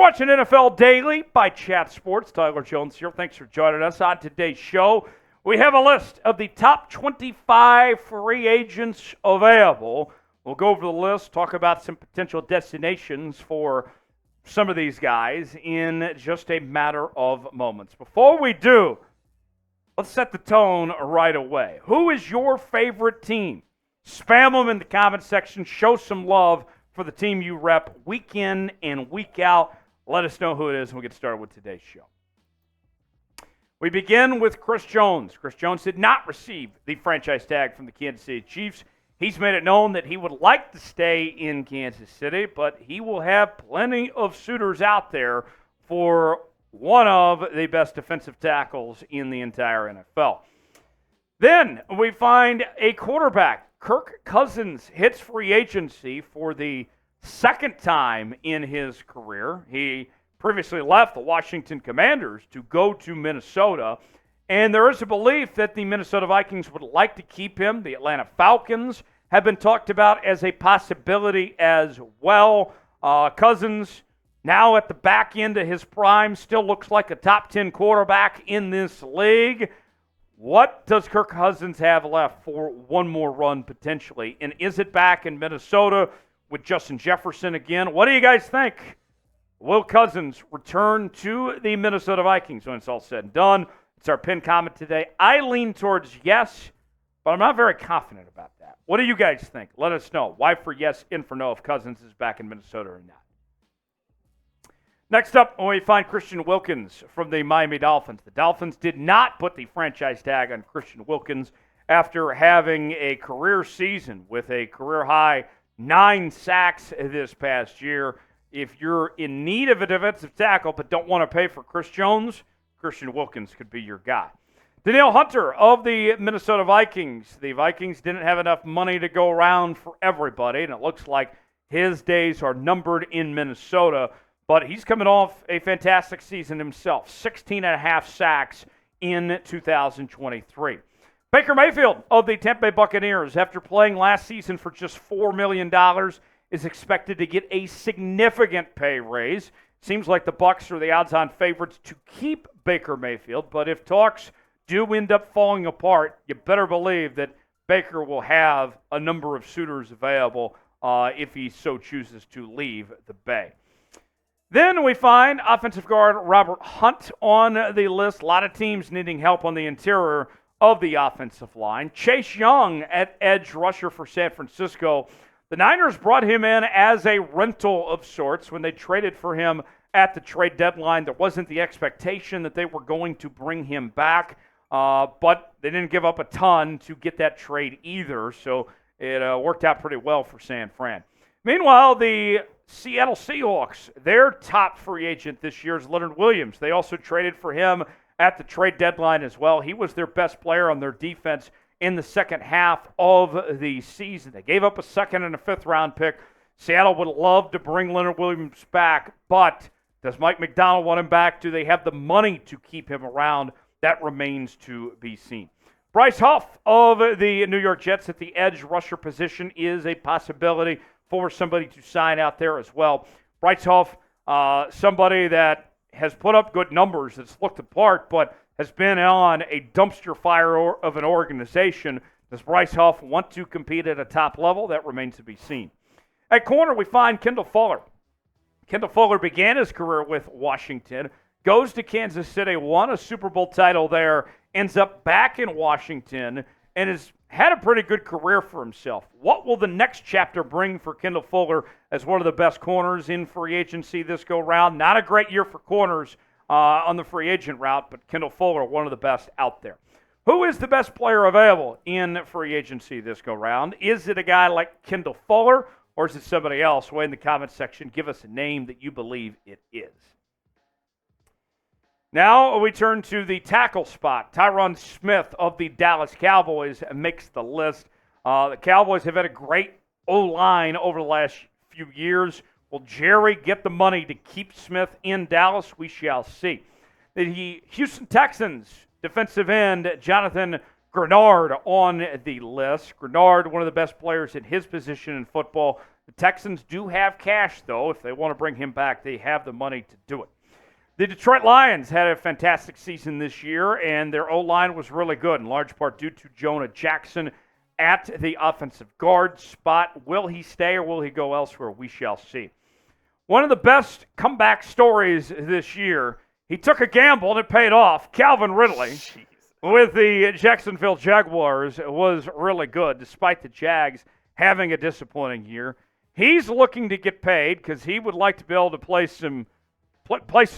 watching NFL Daily by Chat Sports. Tyler Jones here. Thanks for joining us on today's show. We have a list of the top 25 free agents available. We'll go over the list, talk about some potential destinations for some of these guys in just a matter of moments. Before we do, let's set the tone right away. Who is your favorite team? Spam them in the comment section. Show some love for the team you rep week in and week out. Let us know who it is, and we'll get started with today's show. We begin with Chris Jones. Chris Jones did not receive the franchise tag from the Kansas City Chiefs. He's made it known that he would like to stay in Kansas City, but he will have plenty of suitors out there for one of the best defensive tackles in the entire NFL. Then we find a quarterback. Kirk Cousins hits free agency for the second time in his career. He previously left the Washington Commanders to go to Minnesota, and there is a belief that the Minnesota Vikings would like to keep him. The Atlanta Falcons have been talked about as a possibility as well. Cousins, now at the back end of his prime, still looks like a top 10 quarterback in this league. What does Kirk Cousins have left for one more run potentially? And is it back in Minnesota with Justin Jefferson again? What do you guys think? Will Cousins return to the Minnesota Vikings when it's all said and done? It's our pinned comment today. I lean towards yes, but I'm not very confident about that. What do you guys think? Let us know. Why for yes, in for no if Cousins is back in Minnesota or not. Next up, we find Christian Wilkins from the Miami Dolphins. The Dolphins did not put the franchise tag on Christian Wilkins after having a career season with a career-high 9 sacks this past year. If you're in need of a defensive tackle but don't want to pay for Chris Jones, Christian Wilkins could be your guy. Danielle Hunter of the Minnesota Vikings. The Vikings didn't have enough money to go around for everybody, and it looks like his days are numbered in Minnesota. But he's coming off a fantastic season himself, 16.5 sacks in 2023. Baker Mayfield of the Tampa Bay Buccaneers, after playing last season for just $4 million, is expected to get a significant pay raise. Seems like the Bucs are the odds-on favorites to keep Baker Mayfield, but if talks do end up falling apart, you better believe that Baker will have a number of suitors available if he so chooses to leave the Bay. Then we find offensive guard Robert Hunt on the list. A lot of teams needing help on the interior of the offensive line. Chase Young at edge rusher for San Francisco. The Niners brought him in as a rental of sorts when they traded for him at the trade deadline. There wasn't the expectation that they were going to bring him back, but they didn't give up a ton to get that trade either, so it worked out pretty well for San Fran. Meanwhile, the Seattle Seahawks, their top free agent this year is Leonard Williams. They also traded for him at the trade deadline as well. He was their best player on their defense in the second half of the season. They gave up a second and a fifth-round pick. Seattle would love to bring Leonard Williams back, but does Mike Macdonald want him back? Do they have the money to keep him around? That remains to be seen. Bryce Huff of the New York Jets at the edge rusher position is a possibility for somebody to sign out there as well. Bryce Huff, somebody that has put up good numbers, that's looked the part, but has been on a dumpster fire of an organization. Does Bryce Huff want to compete at a top level? That remains to be seen. At corner, we find Kendall Fuller. Kendall Fuller began his career with Washington, goes to Kansas City, won a Super Bowl title there, ends up back in Washington, and has had a pretty good career for himself. What will the next chapter bring for Kendall Fuller as one of the best corners in free agency this go-round? Not a great year for corners on the free agent route, but Kendall Fuller, one of the best out there. Who is the best player available in free agency this go-round? Is it a guy like Kendall Fuller, or is it somebody else? Way in the comments section, give us a name that you believe it is. Now we turn to the tackle spot. Tyron Smith of the Dallas Cowboys makes the list. The Cowboys have had a great O-line over the last few years. Will Jerry get the money to keep Smith in Dallas? We shall see. The Houston Texans defensive end Jonathan Grenard on the list. Grenard, one of the best players at his position in football, The Texans do have cash, though. If they want to bring him back, they have the money to do it. The Detroit Lions had a fantastic season this year, and their O-line was really good, in large part due to Jonah Jackson at the offensive guard spot. Will he stay or will he go elsewhere? We shall see. One of the best comeback stories this year, he took a gamble and it paid off. Calvin Ridley with the Jacksonville Jaguars was really good, despite the Jags having a disappointing year. He's looking to get paid because he would like to be able to place some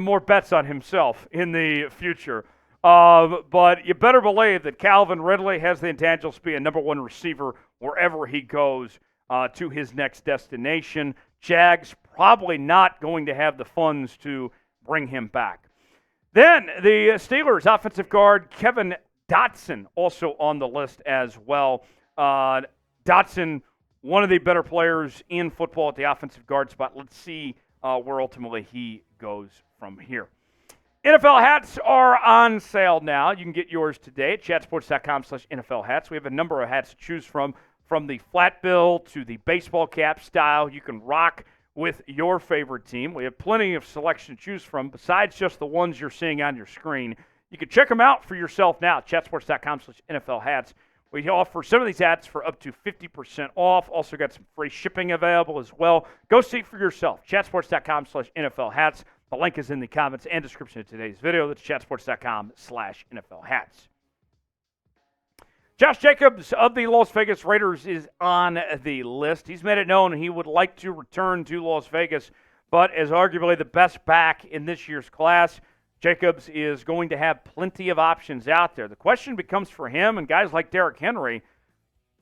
more bets on himself in the future. But you better believe that Calvin Ridley has the intangibles to be a number one receiver wherever he goes to his next destination. Jags probably not going to have the funds to bring him back. Then the Steelers offensive guard Kevin Dotson also on the list as well. Dotson, one of the better players in football at the offensive guard spot. Let's see where ultimately he goes from here. NFL hats are on sale now. You can get yours today at chatsports.com/NFL hats. We have a number of hats to choose from the flat bill to the baseball cap style. You can rock with your favorite team. We have plenty of selection to choose from besides just the ones you're seeing on your screen. You can check them out for yourself now at chatsports.com/NFL hats. We offer some of these hats for up to 50% off. Also got some free shipping available as well. Go see for yourself. Chatsports.com/NFL hats. The link is in the comments and description of today's video. That's chatsports.com/NFL hats. Josh Jacobs of the Las Vegas Raiders is on the list. He's made it known he would like to return to Las Vegas, but as arguably the best back in this year's class, Jacobs is going to have plenty of options out there. The question becomes for him and guys like Derrick Henry,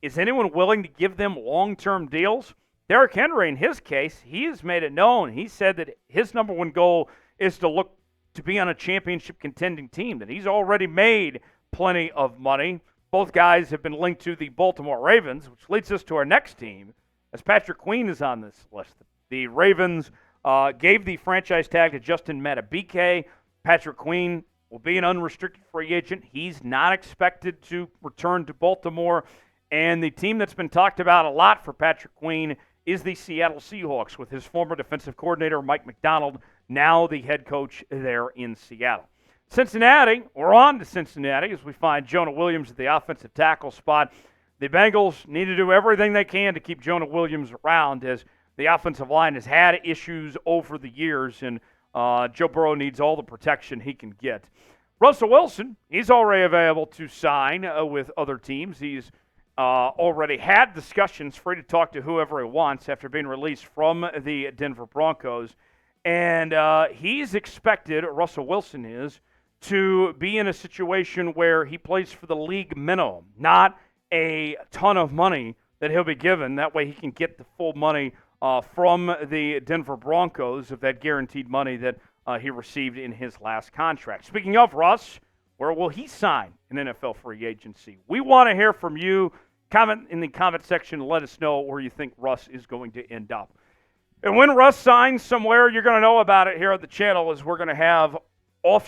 is anyone willing to give them long-term deals? Derrick Henry, in his case, he has made it known. He said that his number one goal is to look to be on a championship contending team, that he's already made plenty of money. Both guys have been linked to the Baltimore Ravens, which leads us to our next team, as Patriclk Queen is on this list. The Ravens gave the franchise tag to Justin Madubuike. Patriclk Queen will be an unrestricted free agent. He's not expected to return to Baltimore. And the team that's been talked about a lot for Patriclk Queen is the Seattle Seahawks, with his former defensive coordinator, Mike Macdonald, now the head coach there in Seattle. Cincinnati, we're on to Cincinnati as we find Jonah Williams at the offensive tackle spot. The Bengals need to do everything they can to keep Jonah Williams around, as the offensive line has had issues over the years, and Joe Burrow needs all the protection he can get. Russell Wilson, he's already available to sign with other teams. He's already had discussions, free to talk to whoever he wants after being released from the Denver Broncos. And he's expected, Russell Wilson is, to be in a situation where he plays for the league minimum, not a ton of money that he'll be given. That way he can get the full money from the Denver Broncos of that guaranteed money that he received in his last contract. Speaking of Russ, where will he sign in NFL free agency? We want to hear from you. Comment in the comment section and let us know where you think Russ is going to end up. And when Russ signs somewhere, you're going to know about it here at the channel, as we're going to have all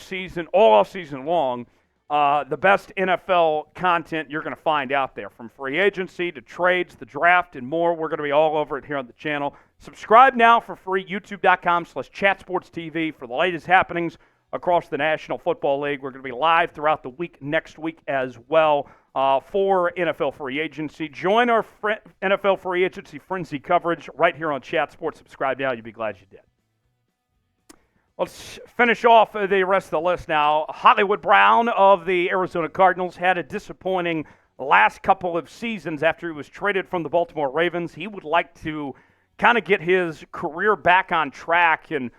off-season long, the best NFL content you're going to find out there, from free agency to trades, the draft, and more. We're going to be all over it here on the channel. Subscribe now for free, youtube.com/chatsportstv for the latest happenings across the National Football League. We're going to be live throughout the week, next week as well, for NFL free agency. Join our NFL free agency frenzy coverage right here on Chat Sports. Subscribe now. You'll be glad you did. Let's finish off the rest of the list now. Hollywood Brown of the Arizona Cardinals had a disappointing last couple of seasons after he was traded from the Baltimore Ravens. He would like to kind of get his career back on track and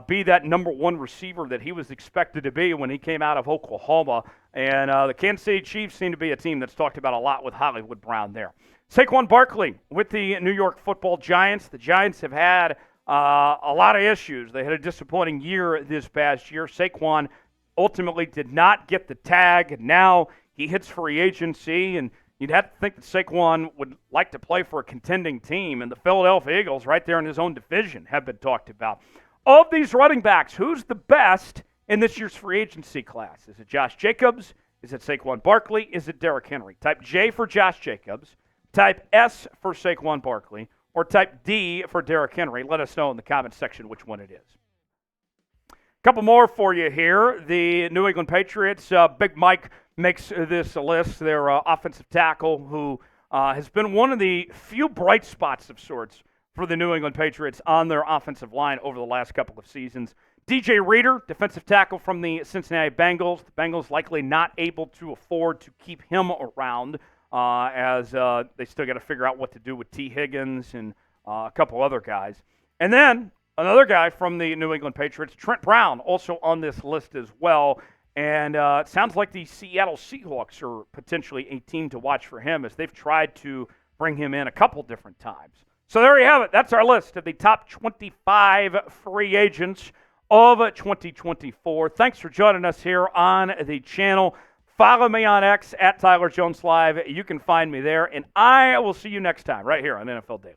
be that number one receiver that he was expected to be when he came out of Oklahoma. And the Kansas City Chiefs seem to be a team that's talked about a lot with Hollywood Brown there. Saquon Barkley with the New York Football Giants. The Giants have had a lot of issues. They had a disappointing year this past year. Saquon ultimately did not get the tag. Now he hits free agency, and you'd have to think that Saquon would like to play for a contending team, and the Philadelphia Eagles, right there in his own division, have been talked about. Of these running backs, who's the best in this year's free agency class? Is it Josh Jacobs? Is it Saquon Barkley? Is it Derrick Henry? Type J for Josh Jacobs, type S for Saquon Barkley, or type D for Derrick Henry. Let us know in the comments section which one it is. A couple more for you here. The New England Patriots, Big Mike makes this list. Their offensive tackle who has been one of the few bright spots of sorts for the New England Patriots on their offensive line over the last couple of seasons. DJ Reader, defensive tackle from the Cincinnati Bengals. The Bengals likely not able to afford to keep him around as they still got to figure out what to do with T. Higgins and a couple other guys. And then another guy from the New England Patriots, Trent Brown, also on this list as well. And it sounds like the Seattle Seahawks are potentially a team to watch for him as they've tried to bring him in a couple different times. So there you have it. That's our list of the top 25 free agents of 2024. Thanks for joining us here on the channel. Follow me on X at Tyler Jones Live. You can find me there. And I will see you next time right here on NFL Daily.